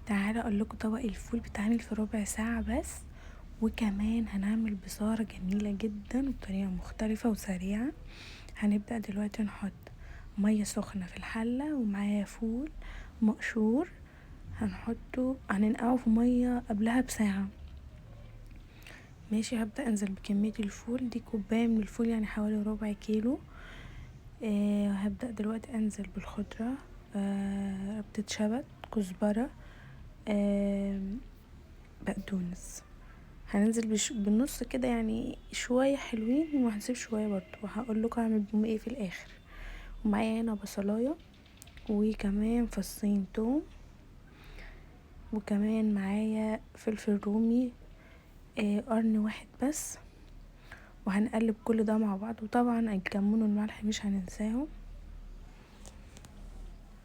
تعالى اقول لكم طبق الفول بتاعنا في ربع ساعة بس. وكمان هنعمل بصارة جميلة جدا وبطريقة مختلفة وسريعة. هنبدأ دلوقتي نحط مية سخنة في الحلة ومعايا فول مقشور. هننقعه في مية قبلها بساعة. ماشي، هبدأ انزل بكمية الفول دي، كوباية من الفول يعني حوالي ربع كيلو. هبدأ دلوقتي انزل بالخضرة، ربطة شبت، كزبرة، بقدونس. هننزل بالنص كده يعني شوية حلوين، وهنسيب شوية برضو وهقول لكم اعمل بهم ايه في الاخر. ومعايا هنا بصلاية، وكمان فصين توم، وكمان معايا فلفل رومي، قرن واحد بس. وهنقلب كل ده مع بعض، وطبعا الكمون والملح مش هننساهم.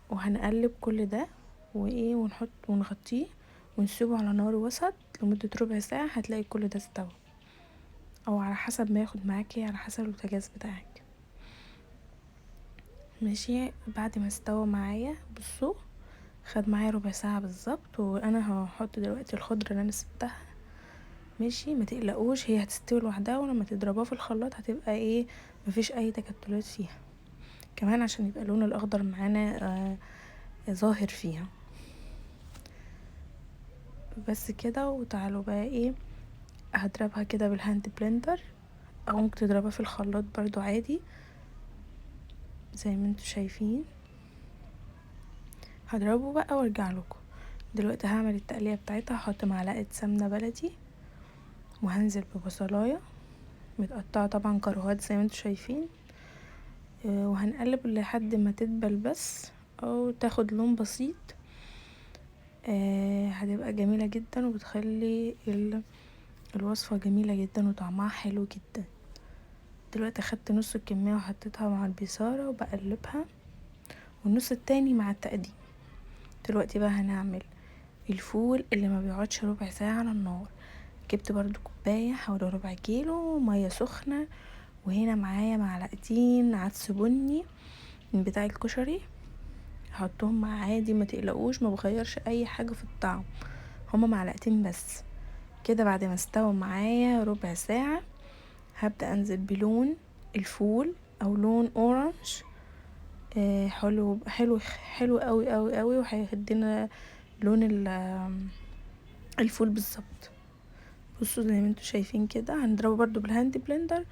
وهنقلب كل ده ونحط ونغطيه ونسيبه على نار وسط لمدة ربع ساعة. هتلاقي كل ده استوى، او على حسب ما ياخد معاكي، على حسب البوتاجاز بتاعك. ماشي، بعد ما استوى معايا بصوا، خد معايا ربع ساعة بالظبط. وانا هحط دلوقتي الخضرة اللي انا سبتها. ماشي، ما تقلقوش، هي هتستوي لوحدها، ولما تضربوها في الخلاط هتبقى مفيش اي تكتلات فيها، كمان عشان يبقى اللون الاخضر معانا ظاهر فيها. بس كده. وتعالوا بقى هضربها كده بالهاند بلندر، او ممكن تضربها في الخلاط برضو عادي زي ما انتوا شايفين. هضربه بقى وارجع لكم. دلوقتي هعمل التقليه بتاعتها. هحط معلقه سمنه بلدي، وهنزل ببصلايه متقطعه طبعا كروهات زي ما انتوا شايفين. وهنقلب لحد ما تدبل بس، او تاخد لون بسيط. هتبقى جميله جدا، وبتخلي الوصفه جميله جدا وطعمها حلو جدا. دلوقتي اخدت نص الكميه وحطيتها مع البصاره وبقلبها، والنص التاني مع التقديم. دلوقتي بقى هنعمل الفول اللي ما بيقعدش ربع ساعه على النار. جبت برضو كوبايه حوالي ربع كيلو ميه سخنه، وهنا معايا معلقتين عدس بني من بتاع الكشري. هحطهم مع عادي، ما تقلقوش، ما بغيرش اي حاجه في الطعم، هما معلقتين بس. كده بعد ما استوى معايا ربع ساعه، هبدا انزل بلون الفول او لون اورنج. حلو حلو حلو قوي قوي قوي، وهيدينا لون الفول بالظبط. بصوا زي ما انتوا شايفين كده، هنضربه برضو بالهاند بلندر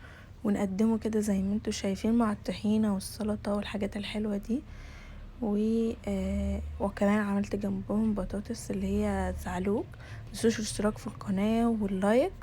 ونقدمه كده زي ما انتوا شايفين مع الطحينة والسلطة والحاجات الحلوة دي. وكمان عملت جنبهم بطاطس اللي هي زعلوك. متنسوش الاشتراك في القناة واللايك.